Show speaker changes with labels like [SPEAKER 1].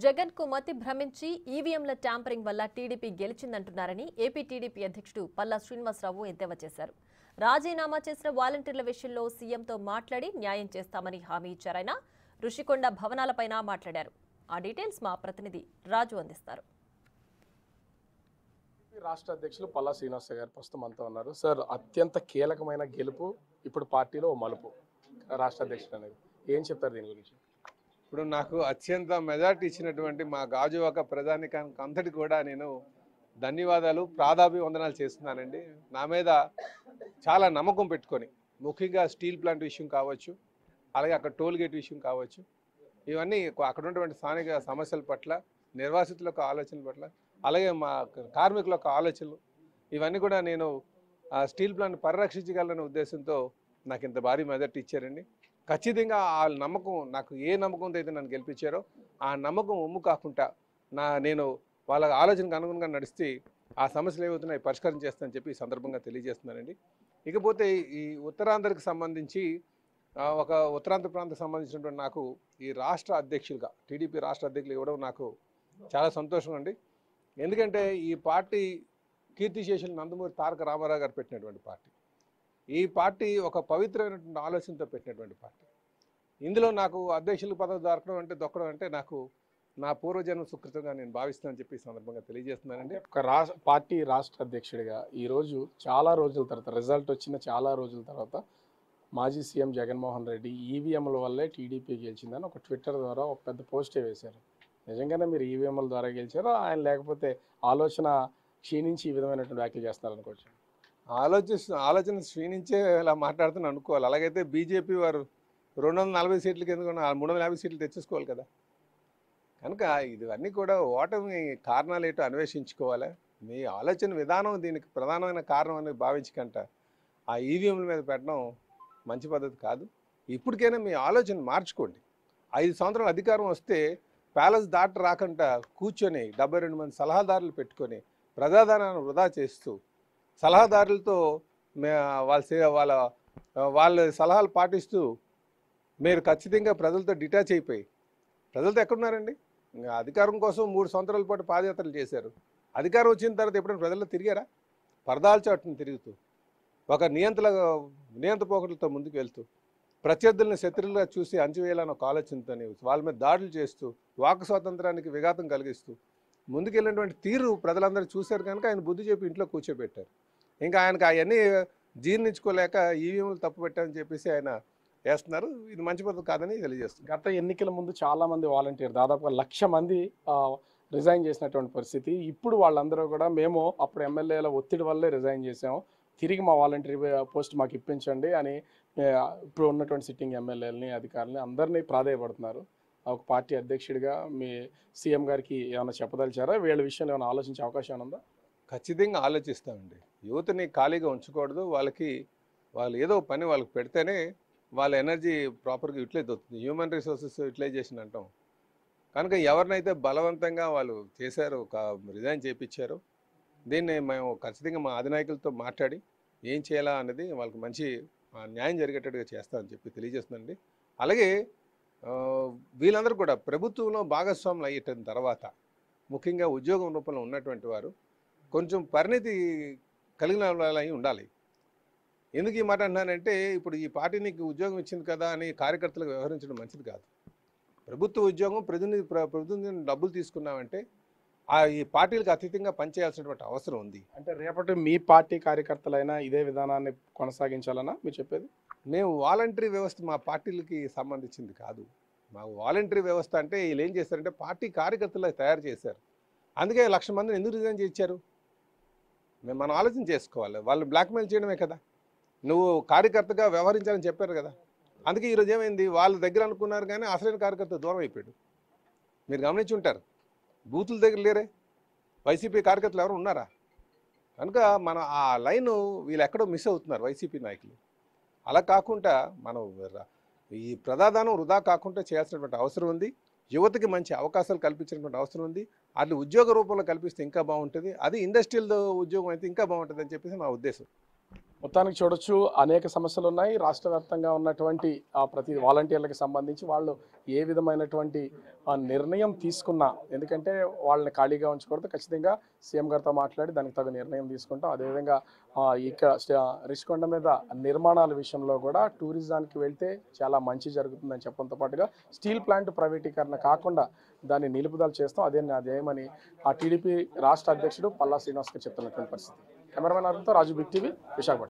[SPEAKER 1] జగన్ కు మతి భ్రమించి ఈవీఎంల ట్యాంపరింగ్ వల్ల టీడీపీ గెలిచిందంటున్నారని ఏపీ టీడీపీ అధ్యక్షుడు పల్లా శ్రీనివాసరావు ఎద్దేవా చేశారు. రాజీనామా చేసిన వాలంటీర్ల విషయంలో సీఎంతో మాట్లాడి న్యాయం చేస్తామని హామీ ఇచ్చారాయన. రుషికొండ భవనాలపైన మాట్లాడారు. ఆ డీటెయిల్స్ మా ప్రతినిధి రాజు అందిస్తారు.
[SPEAKER 2] రాష్ట్ర అధ్యక్షులు పల్లా శ్రీనివాసరావు గారు ప్రస్తుతం అంతా ఉన్నారు. సార్, అత్యంత కీలకమైన గెలుపు ఇప్పుడు పార్టీలో మలుపు రాష్ట్ర అధ్యక్షుడు అనేది ఏం చెప్తారు దీని గురించి?
[SPEAKER 3] ఇప్పుడు నాకు అత్యంత మెజార్టీ ఇచ్చినటువంటి మా గాజువాక ప్రజానికానికి అంతటి కూడా నేను ధన్యవాదాలు, ప్రాదాభివందనాలు చేస్తున్నానండి. నా మీద చాలా నమ్మకం పెట్టుకొని, ముఖ్యంగా స్టీల్ ప్లాంట్ విషయం కావచ్చు, అలాగే అక్కడ టోల్ గేట్ విషయం కావచ్చు, ఇవన్నీ అక్కడ ఉన్నటువంటి స్థానిక సమస్యల పట్ల, నిర్వాసితుల యొక్క ఆలోచనల పట్ల, అలాగే మా కార్మికుల యొక్క ఆలోచనలు, ఇవన్నీ కూడా నేను స్టీల్ ప్లాంట్ పరిరక్షించగలనే ఉద్దేశంతో నాకు ఇంత భారీ మెజార్టీ ఇచ్చారండి. ఖచ్చితంగా ఆ నమ్మకం, నాకు ఏ నమ్మకంతో అయితే నన్ను గెలిపించారో ఆ నమ్మకం ఒమ్ము కాకుండా నేను వాళ్ళ ఆలోచనకు అనుగుణంగా నడిస్తే ఆ సమస్యలు ఏవవుతున్నాయి పరిష్కారం చేస్తానని చెప్పి ఈ సందర్భంగా తెలియజేస్తున్నానండి. ఇకపోతే ఈ ఉత్తరాంధ్రకి సంబంధించి ఒక ఉత్తరాంధ్ర ప్రాంతానికి సంబంధించినటువంటి నాకు ఈ రాష్ట్ర అధ్యక్షులుగా టీడీపీ రాష్ట్ర అధ్యక్షులు ఇవ్వడం నాకు చాలా సంతోషం అండి. ఎందుకంటే ఈ పార్టీ కీర్తిశేషులు నందమూరి తారక రామారావు గారు పెట్టినటువంటి పార్టీ. ఈ పార్టీ ఒక పవిత్రమైనటువంటి ఆలోచనతో పెట్టినటువంటి పార్టీ. ఇందులో నాకు అధ్యక్షుల పదవి దొక్కడం అంటే నాకు నా పూర్వజన్మ సుకృతంగా నేను భావిస్తానని చెప్పి ఈ సందర్భంగా తెలియజేస్తున్నానండి.
[SPEAKER 2] ఒక పార్టీ రాష్ట్ర అధ్యక్షుడిగా ఈరోజు చాలా రోజుల తర్వాత రిజల్ట్ వచ్చిన చాలా రోజుల తర్వాత మాజీ సీఎం జగన్మోహన్ రెడ్డి ఈవీఎంల వల్లే టీడీపీ గెలిచిందని ఒక ట్విట్టర్ ద్వారా ఒక పెద్ద పోస్టే వేశారు. నిజంగానే మీరు ఈవీఎంల ద్వారా గెలిచారో ఆయన లేకపోతే ఆలోచన క్షీణించి ఈ విధమైనటువంటి వ్యాఖ్యలు చేస్తున్నారనుకోవచ్చు?
[SPEAKER 3] ఆలోచన క్షీణించే ఇలా మాట్లాడుతున్నా అనుకోవాలి. అలాగైతే బీజేపీ వారు 240 సీట్లకి ఎందుకు 350 సీట్లు తెచ్చేసుకోవాలి కదా. కనుక ఇవన్నీ కూడా ఓటమి కారణాలు ఏంటో అన్వేషించుకోవాలి. మీ ఆలోచన విధానం దీనికి ప్రధానమైన కారణం అని భావించకంట ఆ ఈవీఎంల మీద పెట్టడం మంచి పద్ధతి కాదు. ఇప్పటికైనా మీ ఆలోచన మార్చుకోండి. 5 సంవత్సరాల అధికారం వస్తే ప్యాలెస్ దాటి రాకుండా కూర్చొని 72 మంది సలహాదారులు పెట్టుకొని ప్రజాధనాన్ని వృధా చేస్తూ సలహాదారులతో వాళ్ళ సలహాలు పాటిస్తూ మీరు ఖచ్చితంగా ప్రజలతో డిటాచ్ అయిపోయి, ప్రజలతో ఎక్కడున్నారండి? అధికారం కోసం 3 సంవత్సరాల పాటు పాదయాత్రలు చేశారు. అధికారం వచ్చిన తర్వాత ఎప్పుడైనా ప్రజల్లో తిరిగారా? పరదాల చాటును తిరుగుతూ ఒక నియంత పోకడలతో ముందుకు వెళ్తూ ప్రత్యర్థులను శత్రువులుగా చూసి అంచివేయాలని ఒక ఆలోచనతో వాళ్ళ మీద దాడులు చేస్తూ వాక్ స్వాతంత్రానికి విఘాతం కలిగిస్తూ ముందుకెళ్ళినటువంటి తీరు ప్రజలందరూ చూశారు. కనుక ఆయన బుద్ధి చెప్పి ఇంట్లో కూర్చోబెట్టారు. ఇంకా ఆయనకు అవన్నీ జీర్ణించుకోలేక ఈవీఎంలు తప్పు పెట్టారని చెప్పేసి ఆయన వేస్తున్నారు. ఇది మంచి పద్ధతి కాదని తెలియజేస్తుంది.
[SPEAKER 2] గత ఎన్నికల ముందు చాలా మంది వాలంటీర్ దాదాపుగా 1,00,000 మంది రిజైన్ చేసినటువంటి పరిస్థితి. ఇప్పుడు వాళ్ళందరూ కూడా మేము అప్పుడు ఎమ్మెల్యేల ఒత్తిడి వల్లే రిజైన్ చేసాము, తిరిగి మా వాలంటీర్ పోస్ట్ మాకు ఇప్పించండి అని ఇప్పుడు ఉన్నటువంటి సిట్టింగ్ ఎమ్మెల్యేలని అధికారులని అందరినీ ప్రాధేయపడుతున్నారు. ఒక పార్టీ అధ్యక్షుడిగా మీ సీఎం గారికి ఏమైనా చెప్పదలిచారా? వీళ్ళ విషయంలో ఏమైనా ఆలోచించే అవకాశం ఉందా?
[SPEAKER 3] ఖచ్చితంగా ఆలోచిస్తామండి. యువతని ఖాళీగా ఉంచకూడదు. వాళ్ళు ఏదో పని వాళ్ళకి పెడితేనే వాళ్ళ ఎనర్జీ ప్రాపర్గా యూటిలైజ్ అవుతుంది. హ్యూమన్ రిసోర్సెస్ యూటిలైజేషన్ అంటాం. కనుక ఎవరినైతే బలవంతంగా వాళ్ళు చేశారో, రిజైన్ చేయించారో, దీన్ని మేము ఖచ్చితంగా మా అధినాయకులతో మాట్లాడి ఏం చేయాలా అనేది వాళ్ళకి మంచి న్యాయం జరిగేటట్టుగా చేస్తామని చెప్పి తెలియజేస్తుందండి. అలాగే వీళ్ళందరూ కూడా ప్రభుత్వంలో భాగస్వాములు అయ్యేట తర్వాత ముఖ్యంగా ఉద్యోగం రూపంలో ఉన్నటువంటి వారు కొంచెం పరిణితి కలిగిన వాళ్ళై ఉండాలి. ఎందుకు ఈ మాట అంటున్నానంటే, ఇప్పుడు ఈ పార్టీ నీకు ఉద్యోగం ఇచ్చింది కదా అని కార్యకర్తలకు వ్యవహరించడం మంచిది కాదు. ప్రభుత్వ ఉద్యోగం ప్రతినిధి డబ్బులు తీసుకున్నామంటే ఈ పార్టీలకు అతీతంగా పనిచేయాల్సినటువంటి అవసరం ఉంది.
[SPEAKER 2] అంటే రేపటి మీ పార్టీ కార్యకర్తలైనా ఇదే విధానాన్ని కొనసాగించాలన్నా మీరు చెప్పేది?
[SPEAKER 3] మేము వాలంటరీ వ్యవస్థ మా పార్టీలకి సంబంధించింది కాదు. మాకు వాలంటరీ వ్యవస్థ అంటే వీళ్ళు ఏం చేస్తారంటే పార్టీ కార్యకర్తలకు తయారు చేశారు. అందుకే 1,00,000 మందిని ఎందుకు రిజైన్ చేయించారు? మనం ఆలోచన చేసుకోవాలి. వాళ్ళు బ్లాక్మెయిల్ చేయడమే కదా. నువ్వు కార్యకర్తగా వ్యవహరించాలని చెప్పారు కదా. అందుకే ఈరోజు ఏమైంది, వాళ్ళ దగ్గర అనుకున్నారు కానీ అసలైన కార్యకర్త దూరం అయిపోయాడు. మీరు గమనించి ఉంటారు, బూతుల దగ్గర లేరే, వైసీపీ కార్యకర్తలు ఎవరు ఉన్నారా? కనుక మన ఆ లైను వీళ్ళు ఎక్కడో మిస్ అవుతున్నారు వైసీపీ నాయకులు. అలా కాకుండా మనం ఈ ప్రజాధనం వృధా కాకుండా చేయాల్సినటువంటి అవసరం ఉంది. యువతకి మంచి అవకాశాలు కల్పించినటువంటి అవసరం ఉంది. అది ఉద్యోగ రూపంలో కల్పిస్తే ఇంకా బాగుంటుంది. అది ఇండస్ట్రియల్ ఉద్యోగం అయితే ఇంకా బాగుంటుంది అని చెప్పేసి నా ఉద్దేశం.
[SPEAKER 2] మొత్తానికి చూడొచ్చు అనేక సమస్యలు ఉన్నాయి. రాష్ట్ర వ్యాప్తంగా ఉన్నటువంటి ప్రతి వాలంటీర్లకు సంబంధించి వాళ్ళు ఏ విధమైనటువంటి నిర్ణయం తీసుకున్నా, ఎందుకంటే వాళ్ళని ఖాళీగా ఉంచకూడదు, ఖచ్చితంగా సీఎం గారితో మాట్లాడి దానికి తగు నిర్ణయం తీసుకుంటాం. అదేవిధంగా ఇక్కడ రిషికొండ మీద నిర్మాణాల విషయంలో కూడా టూరిజానికి వెళ్తే చాలా మంచి జరుగుతుందని చెప్పడంతో పాటుగా స్టీల్ ప్లాంట్ ప్రైవేటీకరణ కాకుండా దాన్ని నిలుపుదల చేస్తాం, అదేమని టీడీపీ రాష్ట్ర అధ్యక్షుడు పల్లా శ్రీనివాస్ గారు చెప్తున్నటువంటి పరిస్థితి. కెమెరామెన్ అరుణ్తో రాజు, బిగ్ టీవీ, విశాఖపట్నం.